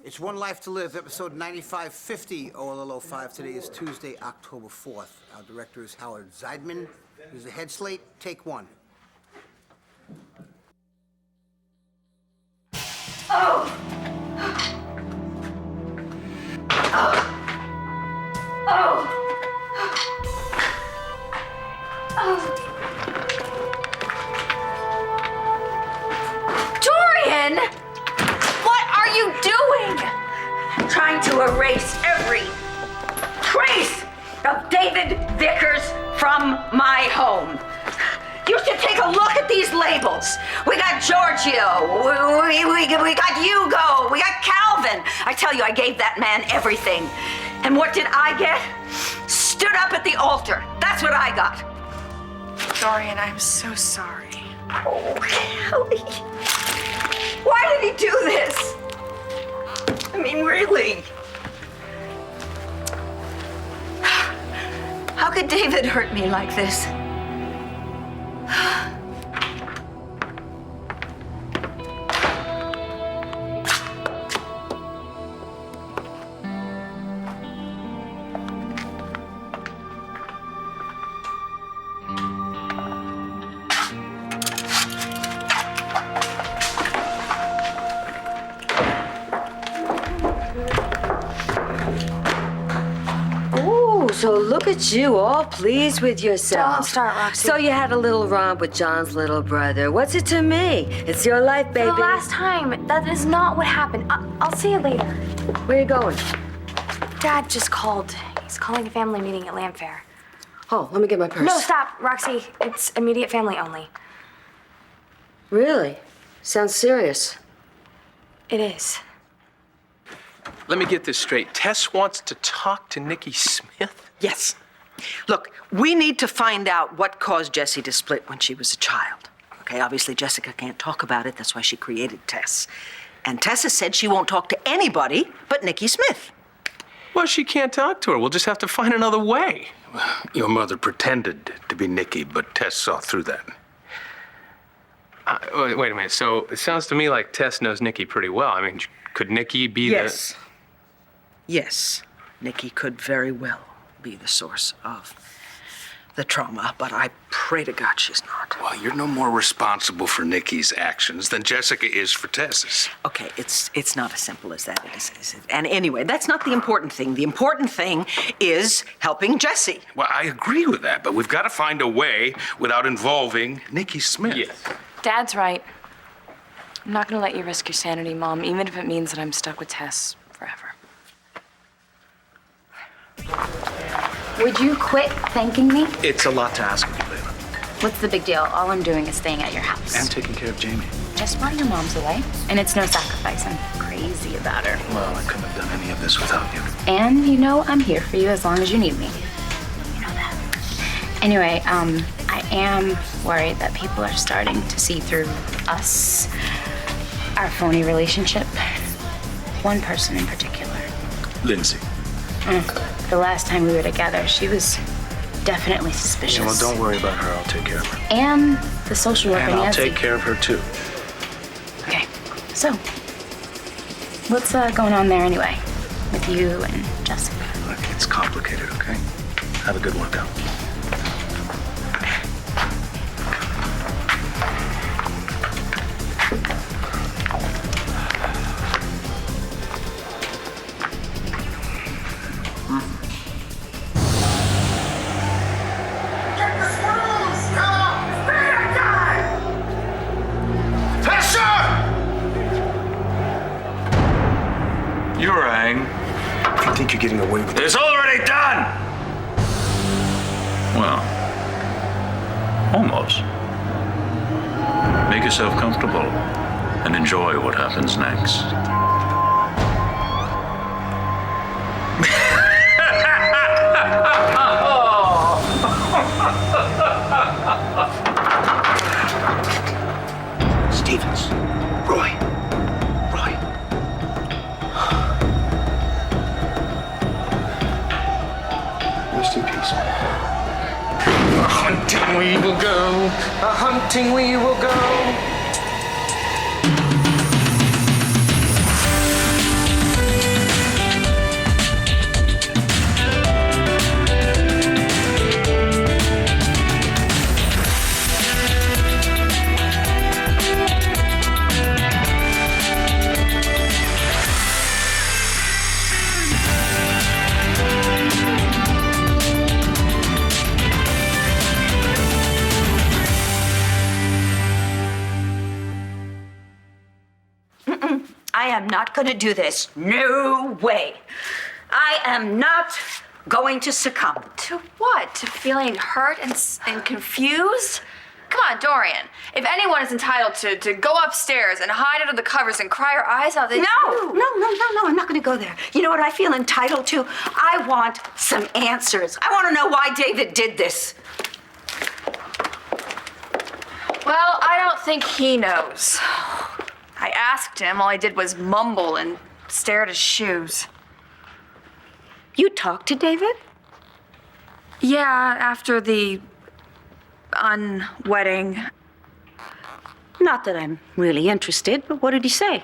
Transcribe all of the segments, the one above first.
It's One Life to Live, episode 9550, oltl95. Today is Tuesday, October 4th. Our director is Howard Zeidman. Here's the head slate. Take one. Oh! Oh! Oh! Oh! Dorian! What are you doing? Trying to erase every trace of David Vickers from my home. You should take a look at these labels. We got Giorgio, we got Hugo, we got Calvin. I tell you, I gave that man everything. And what did I get? Stood up at the altar. That's what I got. Dorian, I'm so sorry. Oh, Kelly. Why did he do this? I mean, really? How could David hurt me like this? So look at you, all pleased with yourself. Don't start, Roxy. So you had a little romp with John's little brother. What's it to me? It's your life, baby. The last time, that is not what happened. I'll see you later. Where you going? Dad just called. He's calling a family meeting at Land Fair. Oh, let me get my purse. No, stop, Roxy. It's immediate family only. Really? Sounds serious. It is. Let me get this straight. Tess wants to talk to Nikki Smith? Yes. Look, we need to find out what caused Jessie to split when she was a child. Okay, obviously Jessica can't talk about it. That's why she created Tess. And Tess has said she won't talk to anybody but Nikki Smith. Well, she can't talk to her. We'll just have to find another way. Your mother pretended to be Nikki, but Tess saw through that. Wait a minute. So it sounds to me like Tess knows Nikki pretty well. I mean, could Nikki be Yes. Yes, Nikki could very well be the source of the trauma, but I pray to God she's not. Well, you're no more responsible for Nikki's actions than Jessica is for Tess's. Okay, it's not as simple as that. Is it? And anyway, that's not the important thing. The important thing is helping Jessie. Well, I agree with that, but we've got to find a way without involving Nikki Smith. Yes. Dad's right. I'm not gonna let you risk your sanity, Mom, even if it means that I'm stuck with Tess forever. Would you quit thanking me? It's a lot to ask of you, Layla. What's the big deal? All I'm doing is staying at your house. And taking care of Jamie. Just while your mom's away. And it's no sacrifice. I'm crazy about her. Well, I couldn't have done any of this without you. And you know I'm here for you as long as you need me. You know that. Anyway, I am worried that people are starting to see through us, our phony relationship. One person in particular. Lindsay. The last time we were together, she was definitely suspicious. Yeah, well, don't worry about her. I'll take care of her. And the social worker, And I'll Nancy. take care of her, too. Okay, so what's going on there anyway with you and Jessica? Look, it's complicated, okay? Have a good workout. You rang. If you think you're getting away with it. It's already done! Well, almost. Make yourself comfortable and enjoy what happens next. Stevens. Roy. Rest in peace. hunting we will go, a-hunting we will go. am not going to do this. No way. I am not going to succumb. To what? To feeling hurt and confused? Come on, Dorian. If anyone is entitled to go upstairs and hide under the covers and cry her eyes out, they No, I'm not going to go there. You know what I feel entitled to? I want some answers. I want to know why David did this. Well, I don't think he knows. I asked him, all he did was mumble and stare at his shoes. You talked to David? Yeah, after the unwedding. Not that I'm really interested, but what did he say?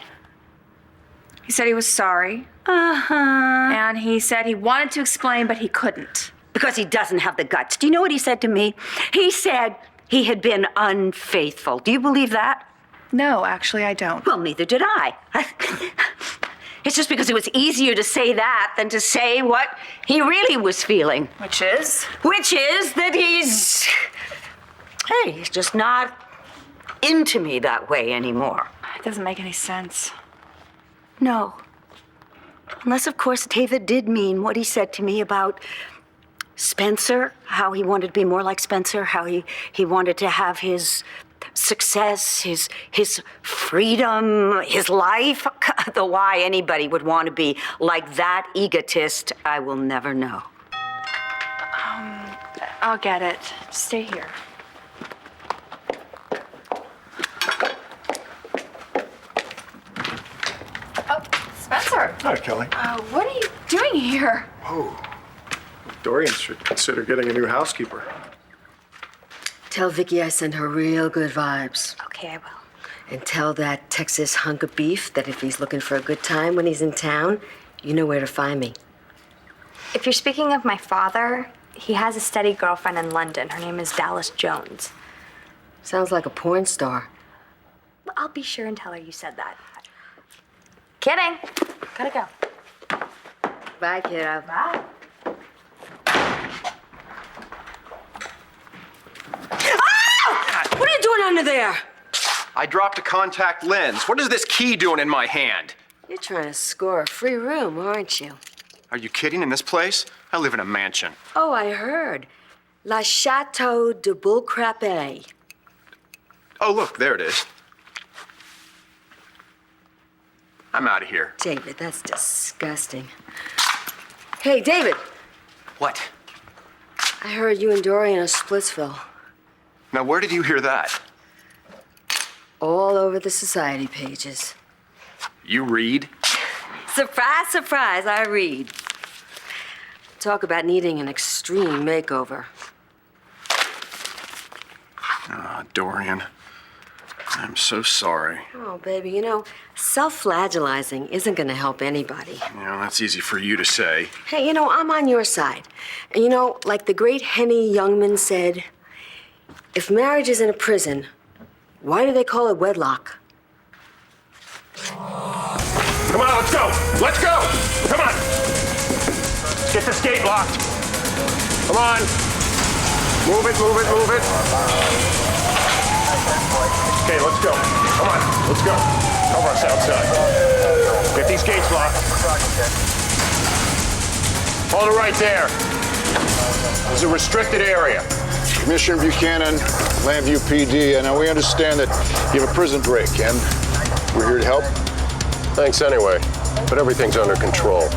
He said he was sorry. Uh-huh. And he said he wanted to explain, but he couldn't. Because he doesn't have the guts. Do you know what he said to me? He said he had been unfaithful. Do you believe that? No, actually, I don't. Well, neither did I. It's just because it was easier to say that than to say what he really was feeling. Which is? Which is that he's just not into me that way anymore. It doesn't make any sense. No. Unless, of course, David did mean what he said to me about Spencer, how he wanted to be more like Spencer, how he wanted to have his success, his freedom, his life. The why anybody would want to be like that egotist, I will never know. I'll get it. Stay here. Oh, Spencer. Hi, Kelly. What are you doing here? Oh, Dorian should consider getting a new housekeeper. Tell Vicky I send her real good vibes. Okay, I will. And tell that Texas hunk of beef that if he's looking for a good time when he's in town, you know where to find me. If you're speaking of my father, he has a steady girlfriend in London. Her name is Dallas Jones. Sounds like a porn star. I'll be sure and tell her you said that. Kidding. Gotta go. Bye, kiddo. Bye. What are you doing under there? I dropped a contact lens. What is this key doing in my hand? You're trying to score a free room, aren't you? Are you kidding? In this place? I live in a mansion. Oh, I heard. La Chateau de Bullcrapet. Oh, look, there it is. I'm out of here. David, that's disgusting. Hey, David. What? I heard you and Dorian are Splitsville. Now, where did you hear that? All over the society pages. You read? Surprise, surprise, I read. Talk about needing an extreme makeover. Ah, Dorian. I'm so sorry. Oh, baby, you know, self-flagellizing isn't gonna help anybody. You know, that's easy for you to say. Hey, you know, I'm on your side. And you know, like the great Henny Youngman said, if marriage is in a prison, why do they call it wedlock? Come on, let's go! Let's go! Come on! Get this gate locked. Come on! Move it, move it, move it. Okay, let's go. Come on, let's go. Cover us outside. Get these gates locked. Hold it right there. This is a restricted area. Commissioner Buchanan, Landview PD, and now we understand that you have a prison break, and we're here to help. Thanks anyway, but everything's under control.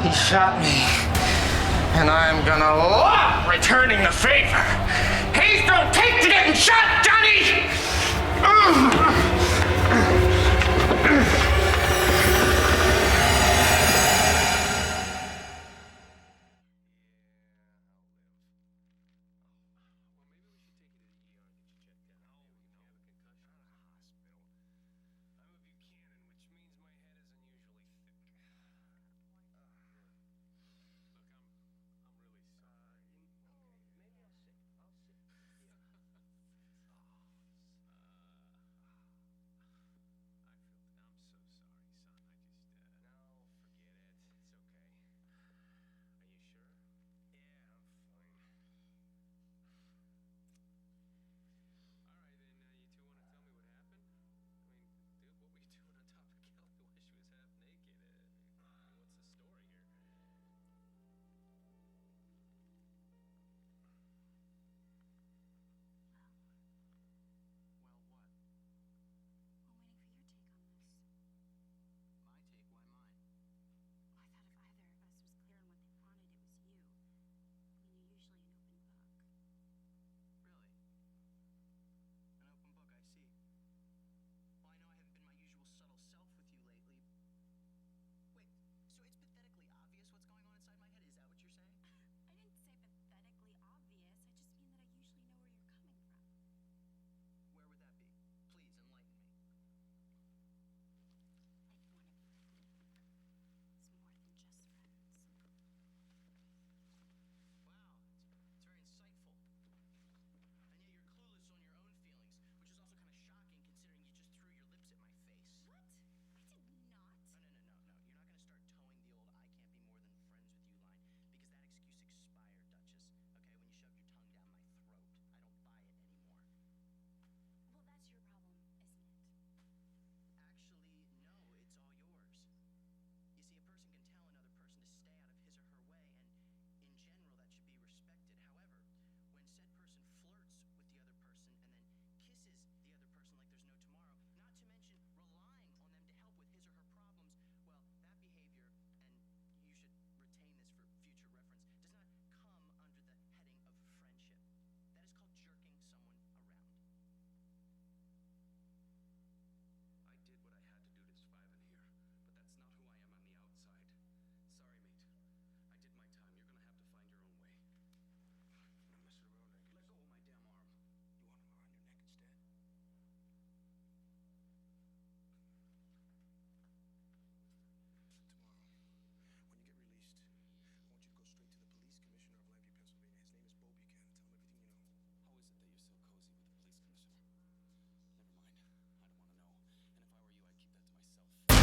He shot me, and I'm gonna love returning the favor. Haze don't take to getting shot, Johnny!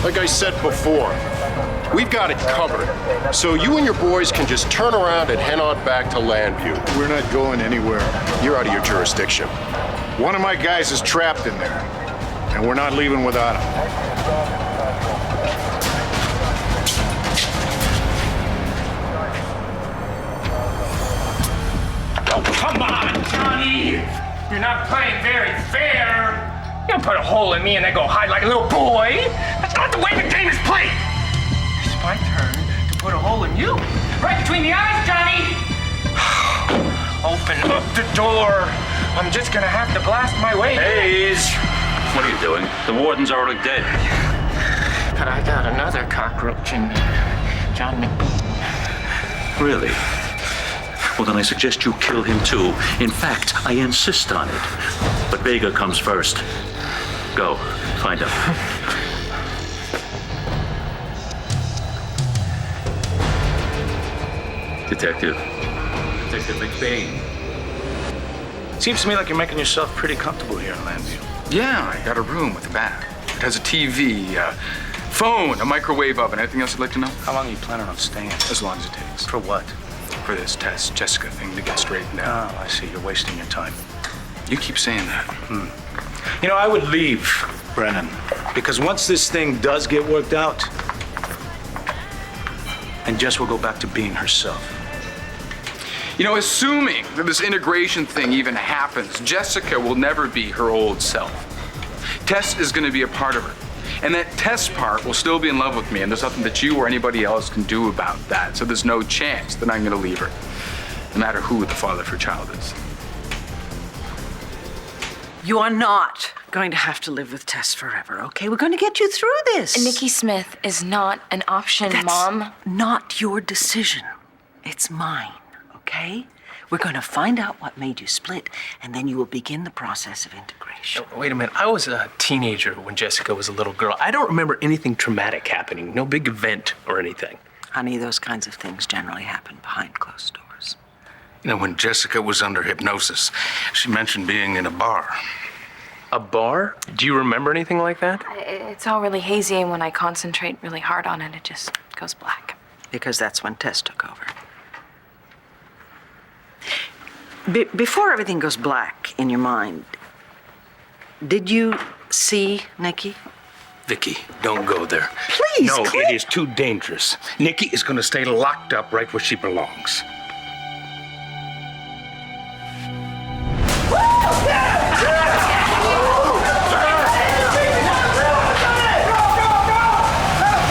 Like I said before, we've got it covered. So you and your boys can just turn around and head on back to Landview. We're not going anywhere. You're out of your jurisdiction. One of my guys is trapped in there, and we're not leaving without him. Oh, come on, Johnny! You're not playing very fair. You don't put a hole in me and then go hide like a little boy. That's not the way the game is played. It's my turn to put a hole in you. Right between the eyes, Johnny. Open up the door. I'm just gonna have to blast my way. Hayes! What are you doing? The warden's already dead. But I got another cockroach in me. John McBean. Really? Well, then I suggest you kill him too. In fact, I insist on it. But Vega comes first. Go, find him. Detective McBain. Seems to me like you're making yourself pretty comfortable here in Landview. Yeah, I got a room with a bath. It has a TV, a phone, a microwave oven. Anything else you'd like to know? How long are you planning on staying? As long as it takes. For what? For this Tess Jessica thing to get straightened out. Oh, I see. You're wasting your time. You keep saying that. You know, I would leave, Brennan, because once this thing does get worked out, and Jess will go back to being herself. You know, assuming that this integration thing even happens, Jessica will never be her old self. Tess is going to be a part of her. And that Tess part will still be in love with me, and there's nothing that you or anybody else can do about that. So there's no chance that I'm going to leave her, no matter who the father of her child is. You are not going to have to live with Tess forever, okay? We're going to get you through this. Nikki Smith is not an option, That's Mom. not your decision. It's mine, okay? We're going to find out what made you split, and then you will begin the process of integration. Wait a minute. I was a teenager when Jessica was a little girl. I don't remember anything traumatic happening. No big event or anything. Honey, those kinds of things generally happen behind closed doors. You know, when Jessica was under hypnosis, she mentioned being in a bar. A bar? Do you remember anything like that? It's all really hazy, and when I concentrate really hard on it, it just goes black. Because that's when Tess took over. Before everything goes black in your mind, did you see Nikki? Vicky, don't go there. Please, No, Clint. it is too dangerous. Nikki is going to stay locked up right where she belongs.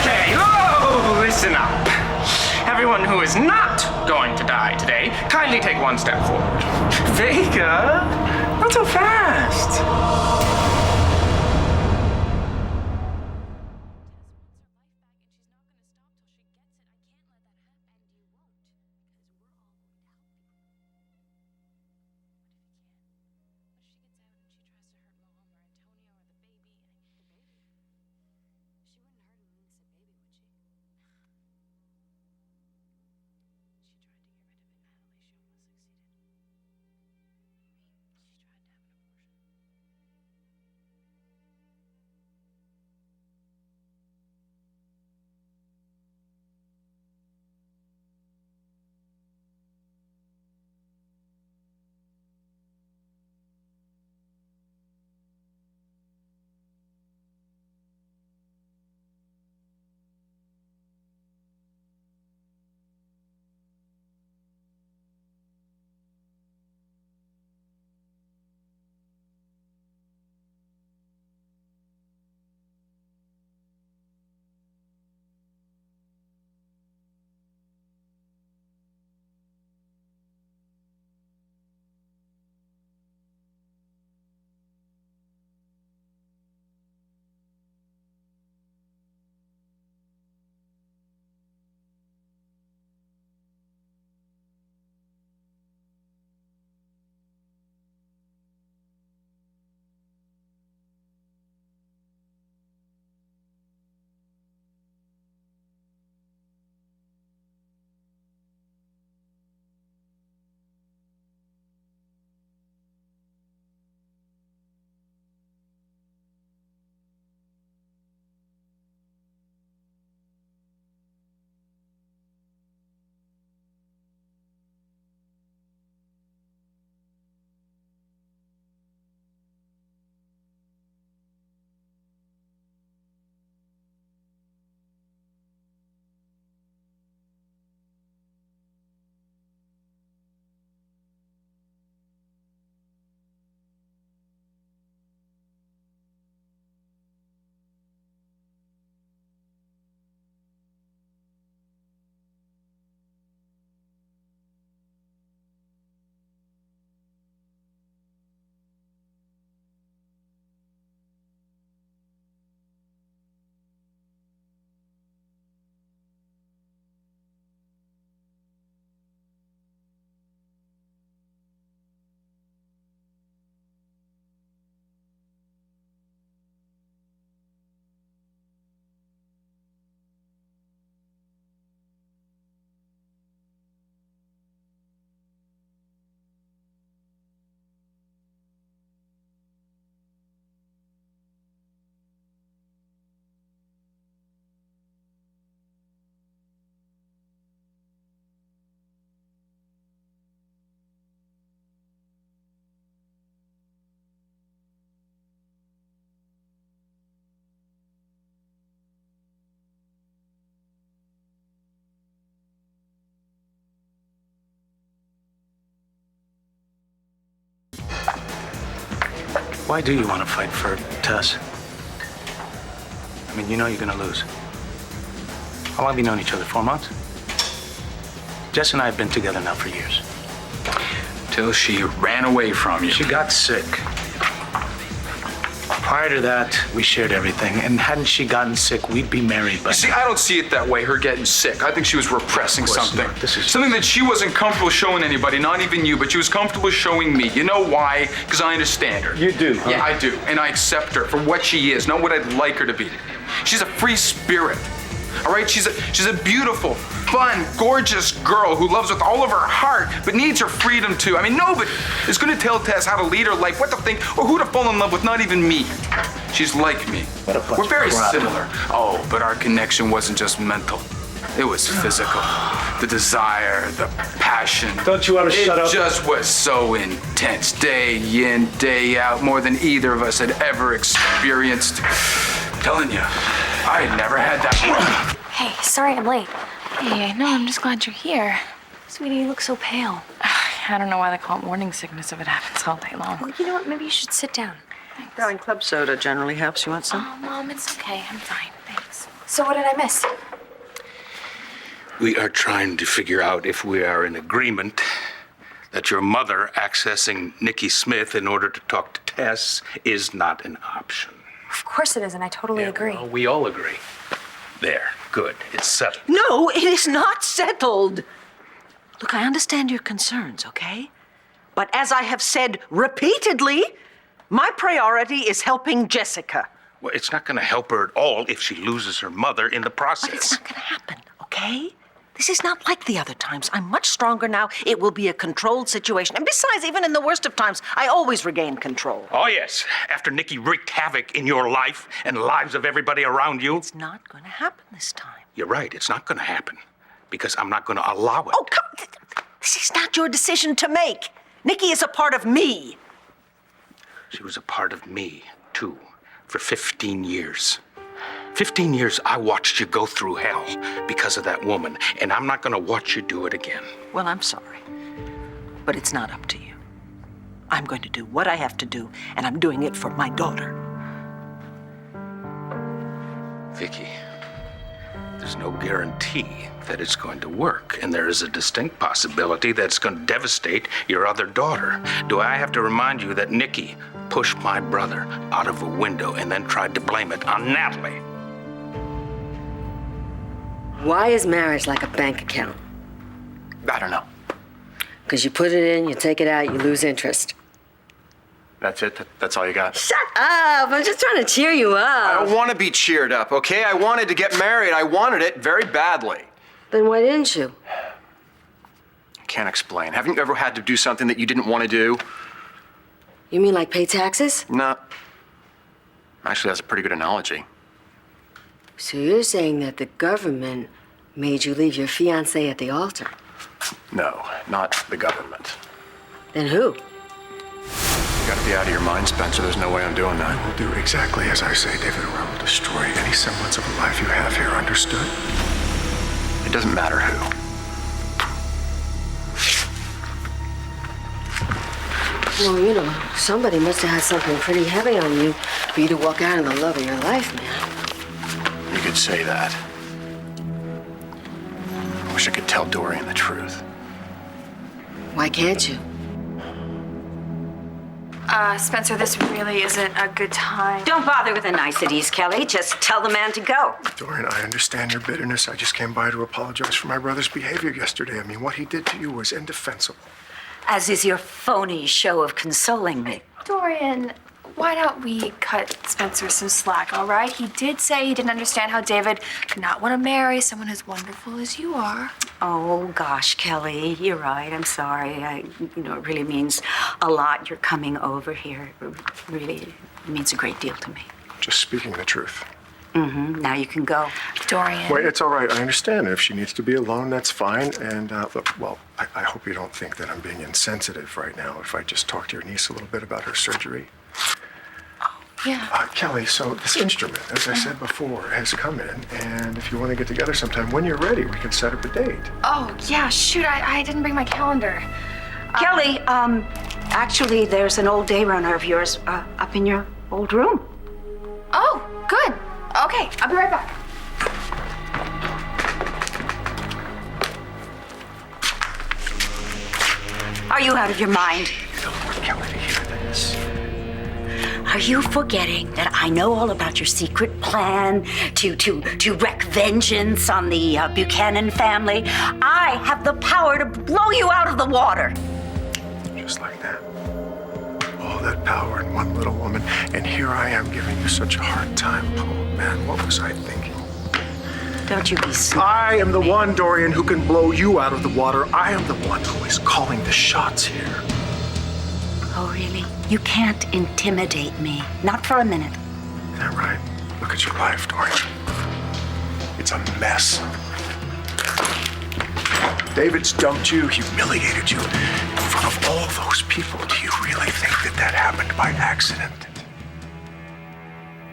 Okay, whoa, listen up. Everyone who is not going to die today, kindly take one step forward. Vega, not so fast. Why do you want to fight for Tess? I mean, you know you're going to lose. How long have you known each other? 4 months? Jess and I have been together now for years. Till she ran away from you. She got sick. Prior to that, we shared everything, and hadn't she gotten sick, we'd be married by See, now. I don't see it that way, her getting sick. I think she was repressing Of course something. not. This is- Something that she wasn't comfortable showing anybody, not even you, but she was comfortable showing me. You know why? Because I understand her. You do, huh? Yeah, I do. And I accept her for what she is, not what I'd like her to be. She's a free spirit. All right? She's a beautiful, fun, gorgeous girl who loves with all of her heart, but needs her freedom too. I mean, nobody is going to tell Tess how to lead her life, what to think, or who to fall in love with, not even me. She's like me. What a bunch We're very of crap. similar. Oh, but our connection wasn't just mental. It was physical. The desire, the passion. Don't you want to shut up? It just was so intense, day in, day out, more than either of us had ever experienced. I'm telling you, I had never had that. Hey, sorry I'm late. Hey, no, I'm just glad you're here. Sweetie, you look so pale. I don't know why they call it morning sickness if it happens all day long. Well, you know what? Maybe you should sit down. Darling, club soda generally helps. You want some? Oh, Mom, it's okay. I'm fine. Thanks. So what did I miss? We are trying to figure out if we are in agreement that your mother accessing Nikki Smith in order to talk to Tess is not an option. Of course it is, and I totally agree. Well, we all agree. There, good. It's settled. No, it is not settled. Look, I understand your concerns, okay? But as I have said repeatedly, my priority is helping Jessica. Well, it's not going to help her at all if she loses her mother in the process. But it's not going to happen, okay? This is not like the other times. I'm much stronger now. It will be a controlled situation. And besides, even in the worst of times, I always regain control. Oh, yes. After Nikki wreaked havoc in your life and lives of everybody around you. It's not going to happen this time. You're right. It's not going to happen because I'm not going to allow it. Oh, come. This is not your decision to make. Nikki is a part of me. She was a part of me, too, for 15 years. 15 years I watched you go through hell because of that woman, and I'm not going to watch you do it again. Well, I'm sorry, but it's not up to you. I'm going to do what I have to do, and I'm doing it for my daughter. Vicky, there's no guarantee that it's going to work, and there is a distinct possibility that it's going to devastate your other daughter. Do I have to remind you that Nikki pushed my brother out of a window and then tried to blame it on Natalie? Why is marriage like a bank account? I don't know. Because you put it in, you take it out, you lose interest. That's it? That's all you got? Shut up! I'm just trying to cheer you up. I don't want to be cheered up, okay? I wanted to get married. I wanted it very badly. Then why didn't you? I can't explain. Haven't you ever had to do something that you didn't want to do? You mean like pay taxes? No. Actually, that's a pretty good analogy. So you're saying that the government made you leave your fiancé at the altar? No, not the government. Then who? You gotta be out of your mind, Spencer. There's no way I'm doing that. I will do exactly as I say, David, or I will destroy any semblance of a life you have here, understood? It doesn't matter who. Well, you know, somebody must have had something pretty heavy on you for you to walk out on the love of your life, man. You could say that. I wish I could tell Dorian the truth. Why can't you? Spencer, this really isn't a good time. Don't bother with the niceties, Kelly. Just tell the man to go. Dorian, I understand your bitterness. I just came by to apologize for my brother's behavior yesterday. I mean, what he did to you was indefensible. As is your phony show of consoling me. Dorian, why don't we cut Spencer some slack, all right? He did say he didn't understand how David could not want to marry someone as wonderful as you are. Oh, gosh, Kelly, you're right. I'm sorry. It really means a lot. You're coming over here. It really means a great deal to me. Just speaking the truth. Mm-hmm. Now you can go. Dorian. Wait, it's all right. I understand. If she needs to be alone, that's fine. And look, well, I hope you don't think that I'm being insensitive right now if I just talk to your niece a little bit about her surgery. Yeah. Kelly, so this instrument, as I said before, has come in. And if you want to get together sometime, when you're ready, we can set up a date. Oh, yeah, shoot, I didn't bring my calendar. Kelly, actually, there's an old day runner of yours up in your old room. Oh, good. Okay, I'll be right back. Are you out of your mind? You don't want Kelly to hear this. Are you forgetting that I know all about your secret plan to wreak vengeance on the Buchanan family? I have the power to blow you out of the water. Just like that. All that power in one little woman, and here I am giving you such a hard time. Oh man, what was I thinking? Don't you be I am the one, Dorian, who can blow you out of the water. I am the one who is calling the shots here. Oh, really? You can't intimidate me. Not for a minute. Is that right? Look at your life, Dorian. It's a mess. David's dumped you, humiliated you in front of all those people. Do you really think that happened by accident?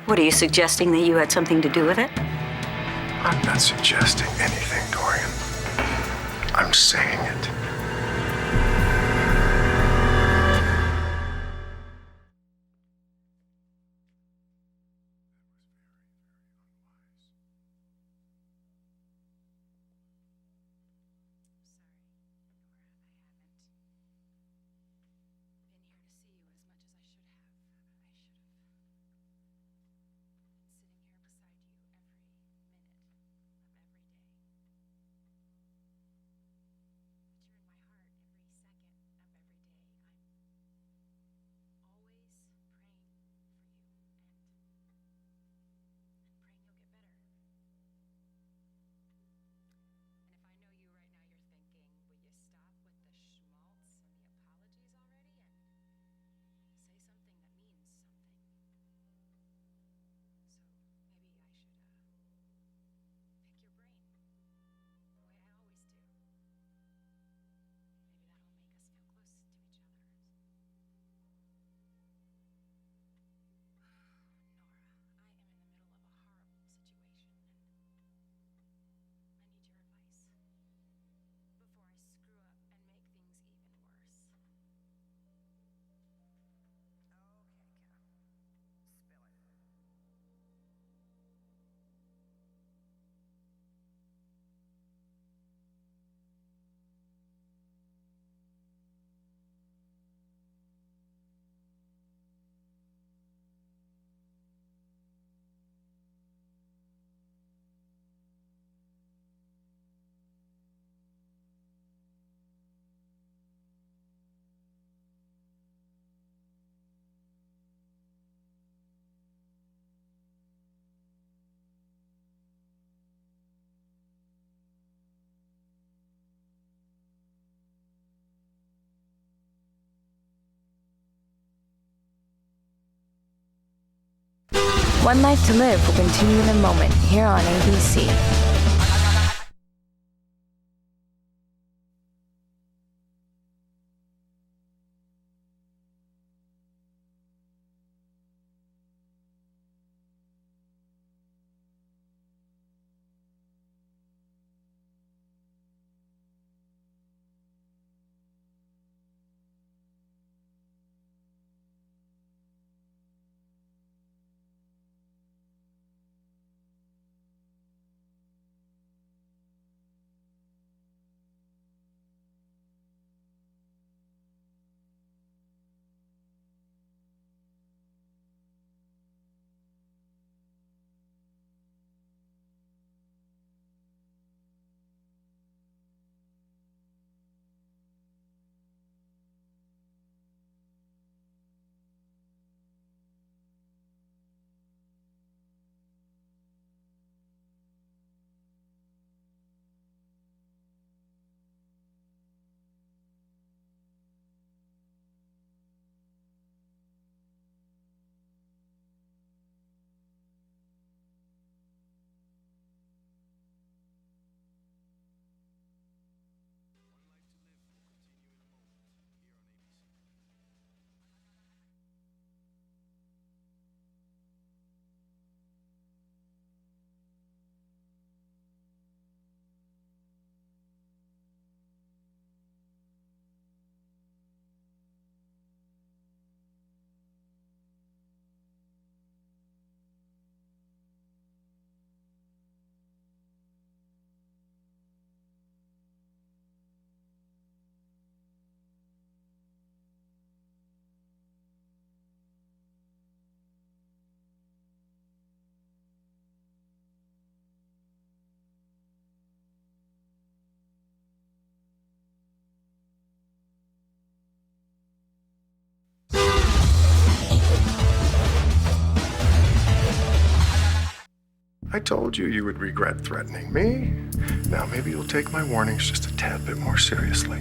What, are you suggesting that you had something to do with it? I'm not suggesting anything, Dorian. I'm saying it. One Life to Live will continue in a moment here on ABC. I told you you would regret threatening me. Now maybe you'll take my warnings just a tad bit more seriously.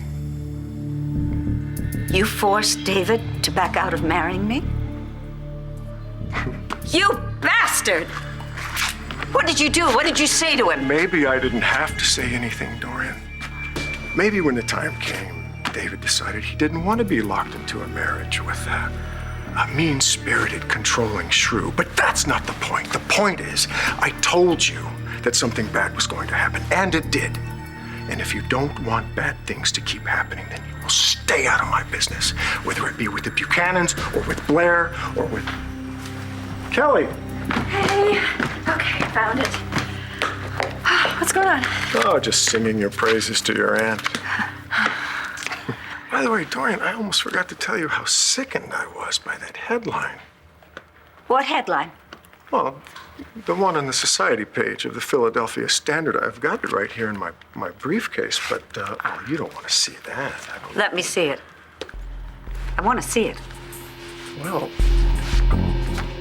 You forced David to back out of marrying me? You bastard! What did you do? What did you say to him? Maybe I didn't have to say anything, Dorian. Maybe when the time came, David decided he didn't want to be locked into a marriage with a mean-spirited, controlling shrew. But that's not the point. The point is, I told you that something bad was going to happen, and it did. And if you don't want bad things to keep happening, then you will stay out of my business, whether it be with the Buchanans, or with Blair, or with Kelly. Hey. Okay, found it. What's going on? Oh, just singing your praises to your aunt. By the way, Dorian, I almost forgot to tell you how sickened I was by that headline. What headline? Well, the one on the society page of the Philadelphia Standard. I've got it right here in my briefcase, but you don't want to see that. Let me see it. I want to see it. Well,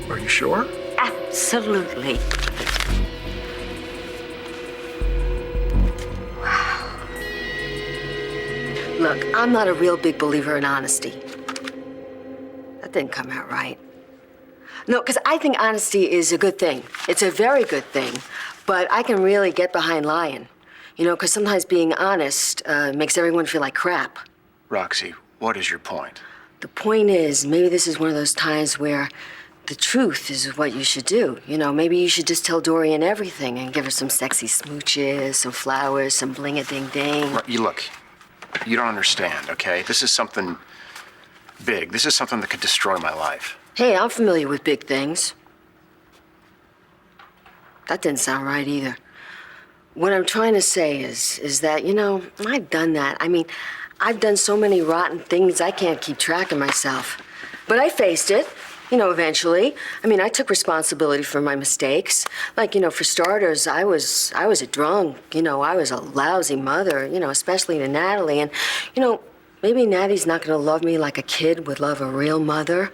are you sure? Absolutely. Look, I'm not a real big believer in honesty. That didn't come out right. No, because I think honesty is a good thing. It's a very good thing. But I can really get behind lying. You know, because sometimes being honest makes everyone feel like crap. Roxy, what is your point? The point is, maybe this is one of those times where the truth is what you should do. You know, maybe you should just tell Dorian everything and give her some sexy smooches, some flowers, some bling-a-ding-ding. You look, you don't understand, okay? This is something big. This is something that could destroy my life. Hey, I'm familiar with big things. That didn't sound right either. What I'm trying to say is that, you know, I've done that. I mean, I've done so many rotten things I can't keep track of myself. But I faced it, you know, eventually. I mean, I took responsibility for my mistakes. Like, you know, for starters, I was a drunk. You know, I was a lousy mother, you know, especially to Natalie. And, you know, maybe Natalie's not gonna love me like a kid would love a real mother,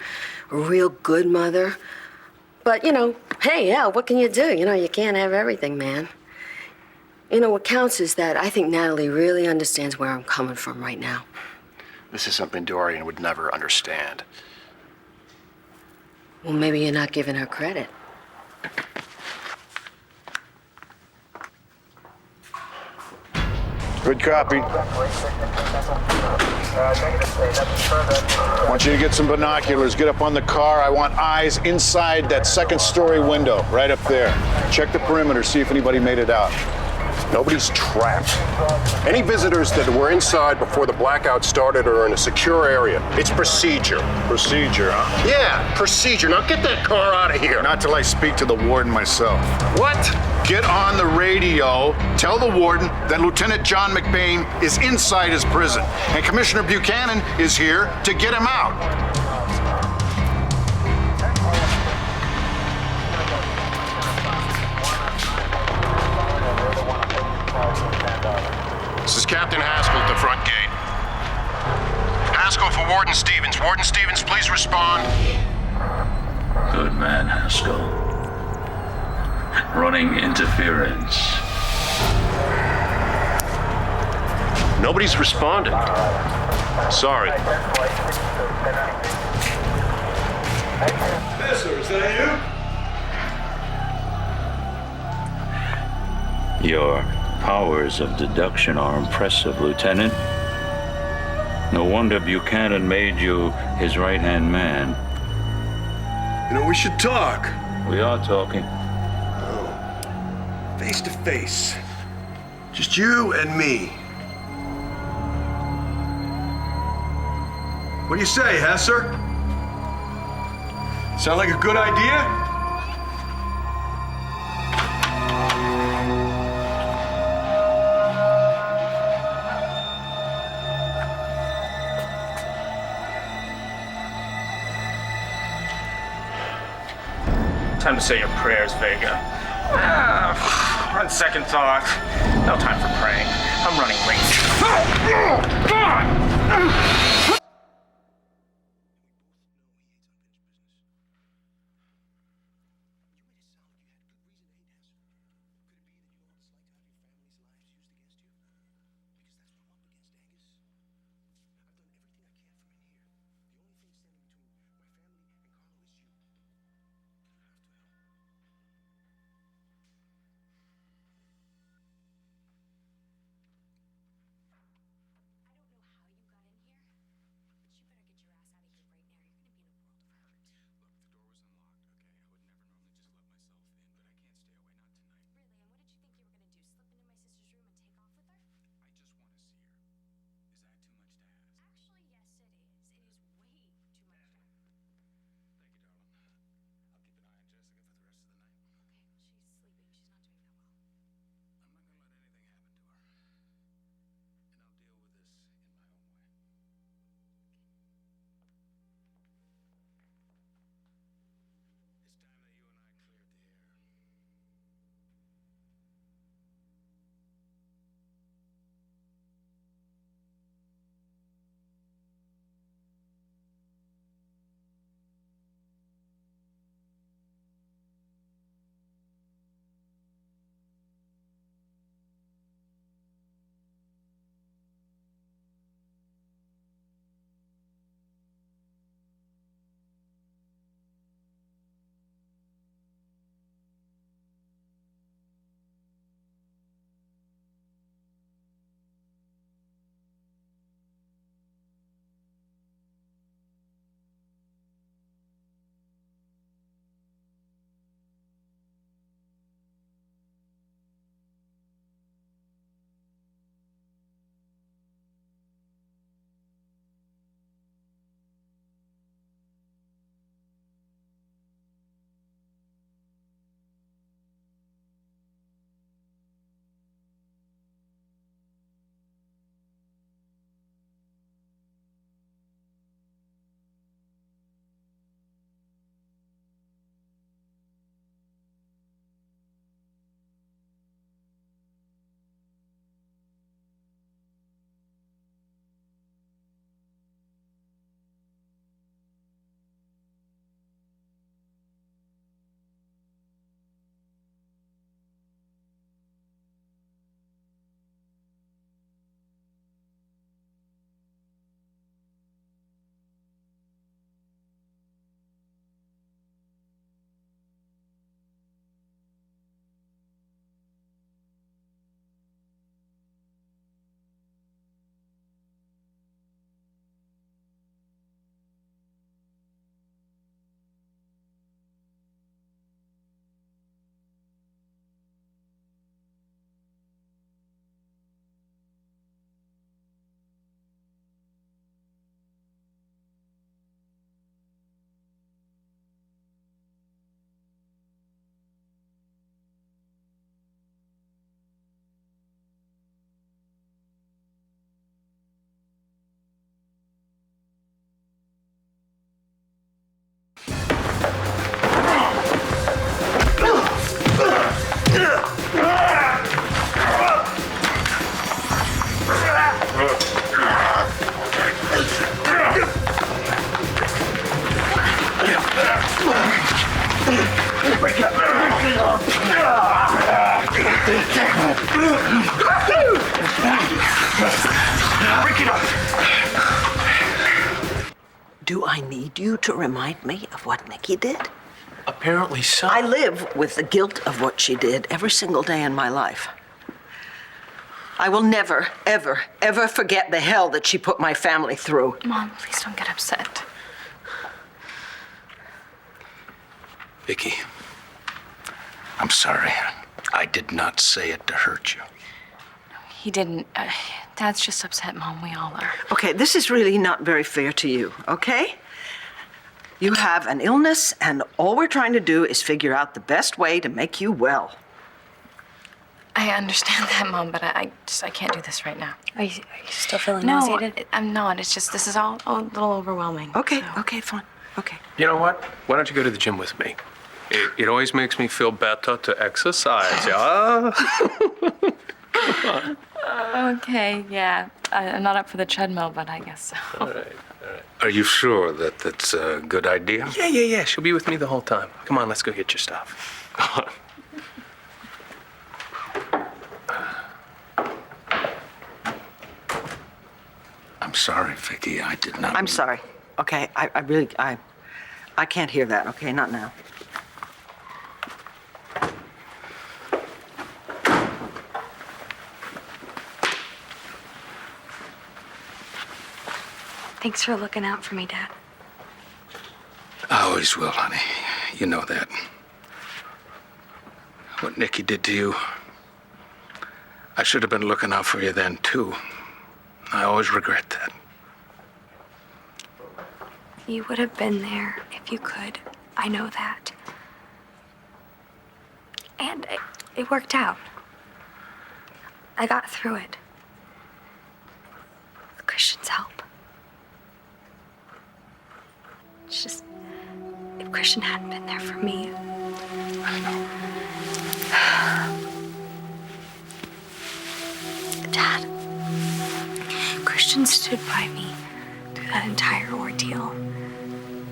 a real good mother. But, you know, hey, yeah, what can you do? You know, you can't have everything, man. You know, what counts is that I think Natalie really understands where I'm coming from right now. This is something Dorian would never understand. Well, maybe you're not giving her credit. Good copy. I want you to get some binoculars, get up on the car. I want eyes inside that second story window, right up there. Check the perimeter, see if anybody made it out. Nobody's trapped. Any visitors that were inside before the blackout started are in a secure area. It's procedure. Procedure, huh? Yeah, procedure. Now get that car out of here. Not till I speak to the warden myself. What? Get on the radio, tell the warden that Lieutenant John McBain is inside his prison, and Commissioner Buchanan is here to get him out. This is Captain Haskell at the front gate. Haskell for Warden Stevens. Warden Stevens, please respond. Good man, Haskell. Running interference. Nobody's responding. Sorry. Messer, is that you? Your powers of deduction are impressive, Lieutenant. No wonder Buchanan made you his right-hand man. You know, we should talk. We are talking. Face to face. Just you and me. What do you say, Hesser? Sound like a good idea? Time to say your prayers, Vega. On second thought, no time for praying. I'm running late. Break it up. Do I need you to remind me of what Nikki did? Apparently so. I live with the guilt of what she did every single day in my life. I will never, ever, ever forget the hell that she put my family through. Mom, please don't get upset. Vicky, I'm sorry. I did not say it to hurt you. He didn't. Dad's just upset, Mom. We all are. Okay, this is really not very fair to you, okay? You have an illness, and all we're trying to do is figure out the best way to make you well. I understand that, Mom, but I can't do this right now. Are you still feeling No, nauseated? I'm not. It's just, this is all a little overwhelming. Okay, so. okay, fine. Okay. You know what? Why don't you go to the gym with me? It always makes me feel better to exercise, yeah? Come on. Okay, yeah. I'm not up for the treadmill, but I guess so. All right, all right. Are you sure that that's a good idea? Yeah. She'll be with me the whole time. Come on, let's go get your stuff. Come on. I'm sorry, Vicky. I did not. I'm sorry, okay? I really can't hear that, okay? Not now. Thanks for looking out for me, Dad. I always will, honey. You know that. What Nikki did to you, I should have been looking out for you then, too. I always regret that. You would have been there if you could. I know that. And it worked out. I got through it. With Christian's help. It's just, if Christian hadn't been there for me. I know. Dad, Christian stood by me through that entire ordeal.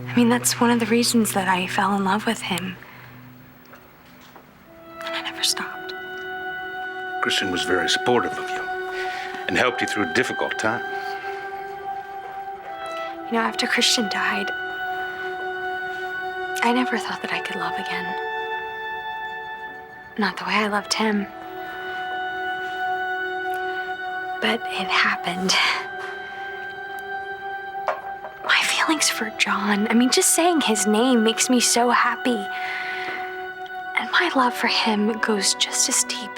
I mean, that's one of the reasons that I fell in love with him. And I never stopped. Christian was very supportive of you and helped you through a difficult time. You know, after Christian died, I never thought that I could love again. Not the way I loved him. But it happened. My feelings for John, I mean, just saying his name makes me so happy. And my love for him goes just as deep.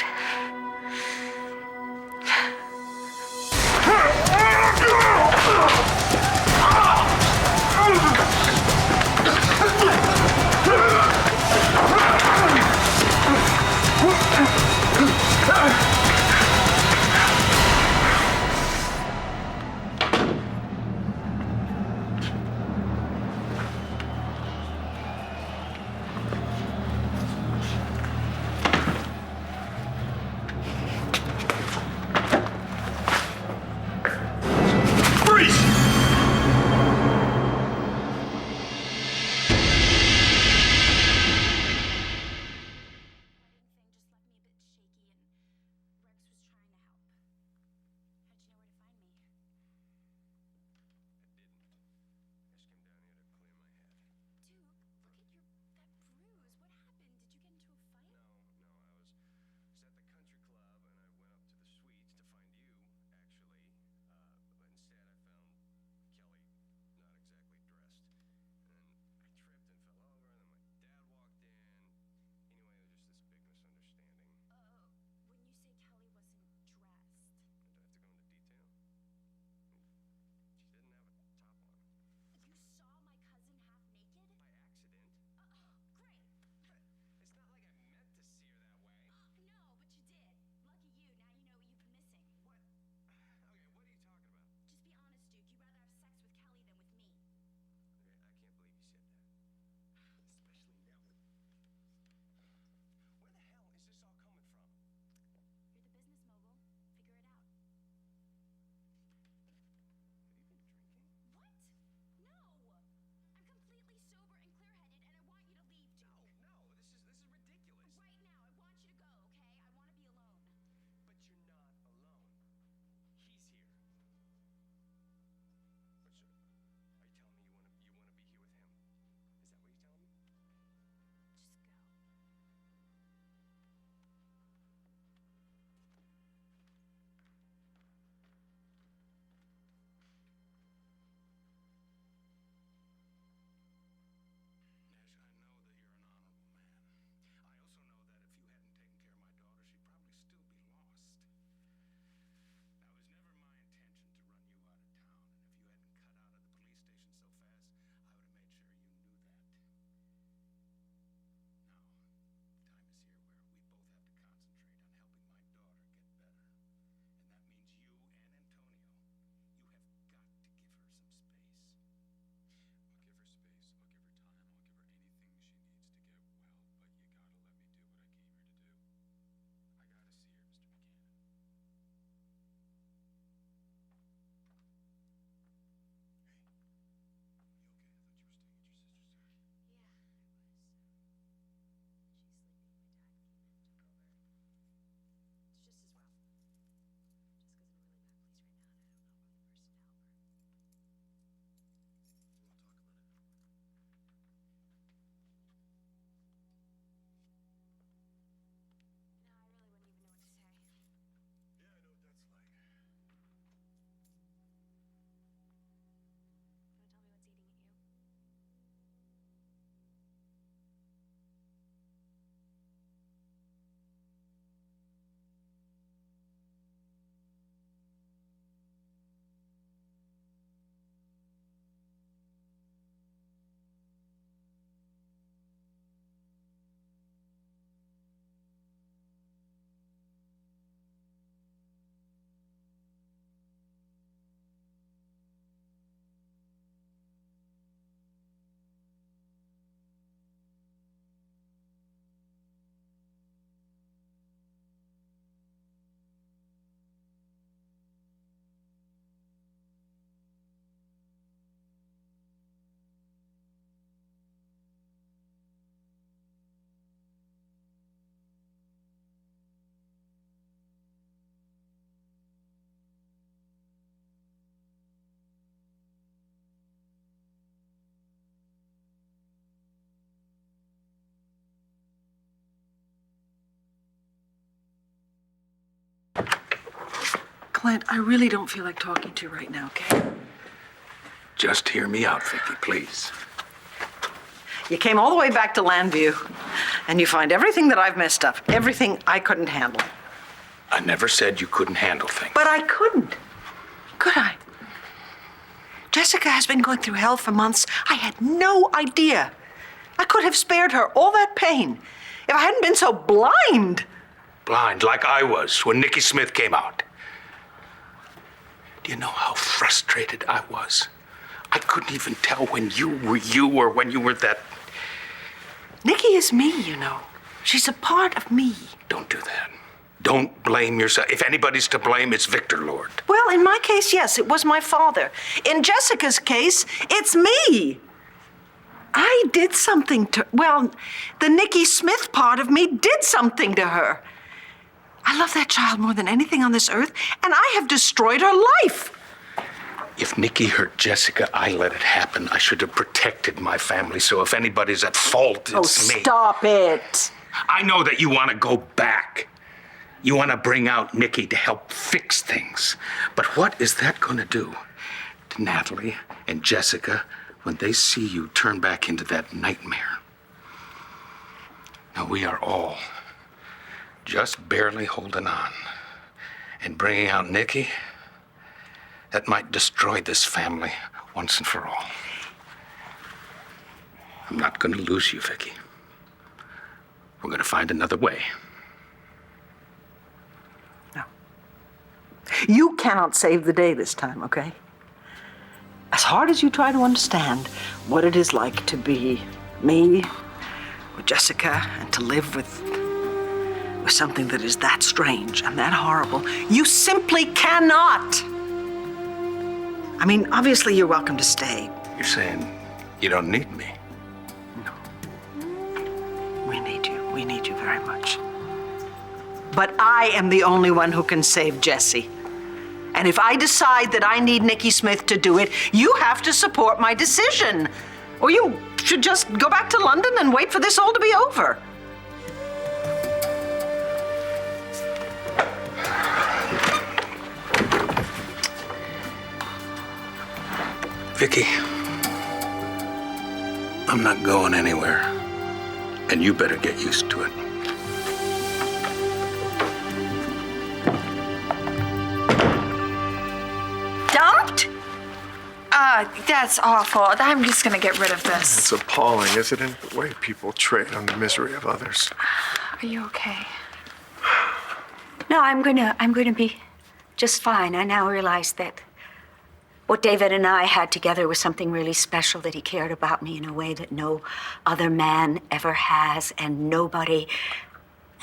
Clint, I really don't feel like talking to you right now, okay? Just hear me out, Vicky, please. You came all the way back to Landview, and you find everything that I've messed up, everything I couldn't handle. I never said you couldn't handle things. But I couldn't. Could I? Jessica has been going through hell for months. I had no idea. I could have spared her all that pain if I hadn't been so blind. Blind, like I was when Nikki Smith came out. Do you know how frustrated I was? I couldn't even tell when you were you or when you were that. Nikki is me, you know. She's a part of me. Don't do that. Don't blame yourself. If anybody's to blame, it's Victor Lord. Well, in my case, yes, it was my father. In Jessica's case, it's me. I did something to, well, the Nikki Smith part of me did something to her. I love that child more than anything on this earth, and I have destroyed her life. If Nikki hurt Jessica, I let it happen. I should have protected my family, so if anybody's at fault, it's me. Stop it. I know that you want to go back. You want to bring out Nikki to help fix things. But what is that going to do to Natalie and Jessica when they see you turn back into that nightmare? Now, we are all just barely holding on. And bringing out Nikki, that might destroy this family once and for all. I'm not going to lose you, Vicky. We're going to find another way. No. You cannot save the day this time, okay? As hard as you try to understand what it is like to be me or Jessica and to live with something that is that strange and that horrible, you simply cannot. I mean, obviously you're welcome to stay. You're saying you don't need me? We need you. We need you very much. But I am the only one who can save Jessie. And if I decide that I need Nikki Smith to do it, you have to support my decision. Or you should just go back to London and wait for this all to be over. Vicky, I'm not going anywhere, and you better get used to it. Dumped? That's awful. I'm just gonna get rid of this. It's appalling, isn't it? The way people trade on the misery of others. Are you okay? No, I'm gonna be just fine. I now realize that what David and I had together was something really special, that he cared about me in a way that no other man ever has, and nobody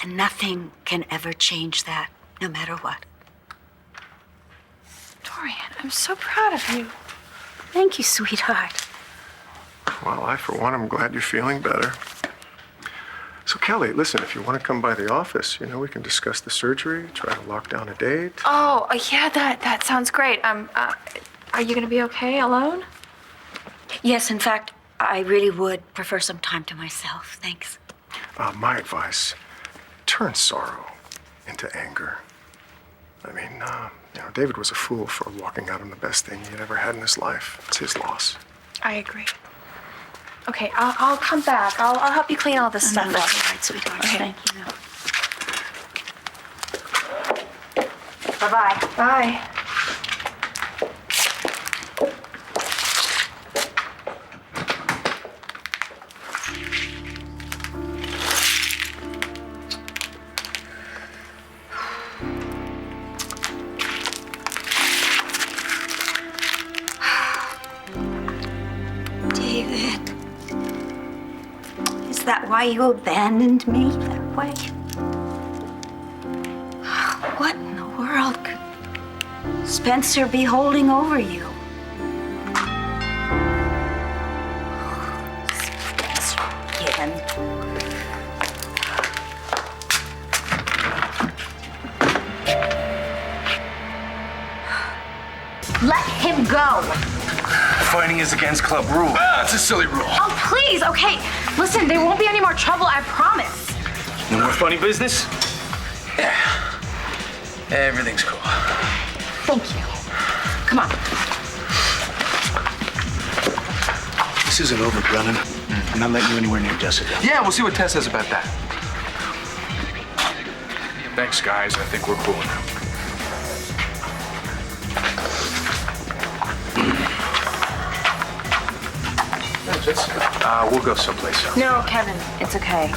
and nothing can ever change that, no matter what. Dorian, I'm so proud of you. Thank you, sweetheart. Well, I, for one, am glad you're feeling better. So, Kelly, listen, if you want to come by the office, you know, we can discuss the surgery, try to lock down a date. Oh, yeah, that sounds great. Are you gonna be okay alone? Yes, in fact, I really would prefer some time to myself. Thanks. My advice, turn sorrow into anger. I mean, you know, David was a fool for walking out on the best thing he'd ever had in his life. It's his loss. I agree. Okay, I'll come back. I'll help you clean all this stuff up. That's all right, sweetheart. Okay. Thank you. Bye-bye. Bye. David, is that why you abandoned me that way? What in the world could Spencer be holding over you? Spencer again. Let him go. Fighting is against club rule. That's a silly rule. Oh, please, okay. Listen, there won't be any more trouble, I promise. No more funny business? Yeah. Everything's cool. Thank you. Come on. This isn't over, Brennan. I'm not letting you anywhere near Jessica. Yeah, we'll see what Tess says about that. Thanks, guys. I think we're cool now. We'll go someplace else. No, Kevin, it's okay.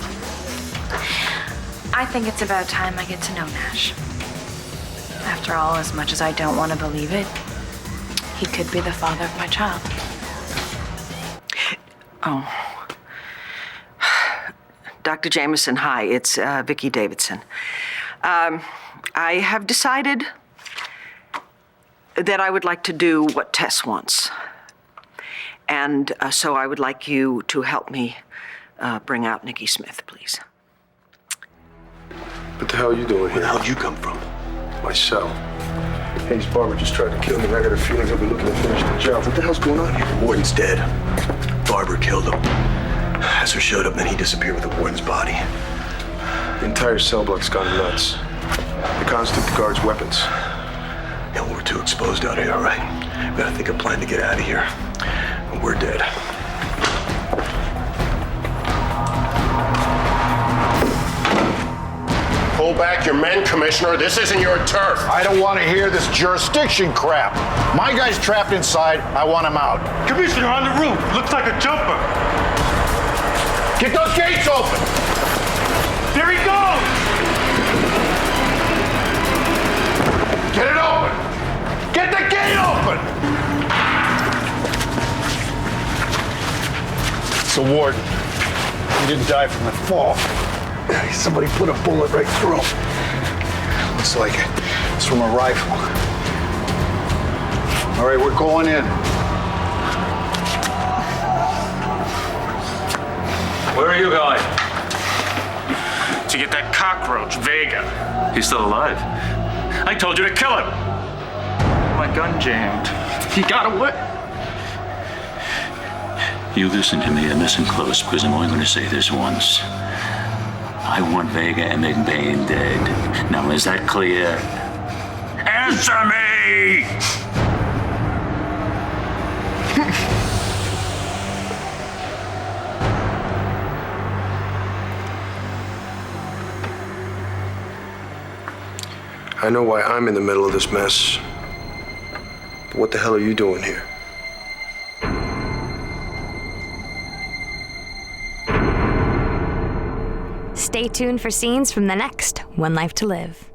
I think it's about time I get to know Nash. After all, as much as I don't want to believe it, he could be the father of my child. Oh. Dr. Jameson, hi, it's Vicki Davidson. I have decided that I would like to do what Tess wants. And so I would like you to help me bring out Nikki Smith, please. What the hell are you doing here? Where the hell did you come from? My cell. Hayes Barber just tried to kill me, and I got a feeling he'll be looking to finish the job. What the hell's going on here? The warden's dead. Barber killed him. Esser showed up, then he disappeared with the warden's body. The entire cell block's gone nuts. The cons took the guards' weapons. Yeah, well, we're too exposed out here, all right? We gotta think of a plan to get out of here. And we're dead. Pull back your men, Commissioner. This isn't your turf. I don't want to hear this jurisdiction crap. My guy's trapped inside. I want him out. Commissioner, on the roof. Looks like a jumper. Get those gates open! There he goes! Get it open! Get the gate open! It's a warden. He didn't die from the fall. Somebody put a bullet right through him. Looks like it's from a rifle. All right, we're going in. Where are you going? To get that cockroach, Vega. He's still alive. I told you to kill him. My gun jammed. He got away. You listen to me and listen close, because I'm only going to say this once. I want Vega and McBain dead. Now, is that clear? Answer me! I know why I'm in the middle of this mess. But what the hell are you doing here? Stay tuned for scenes from the next One Life to Live.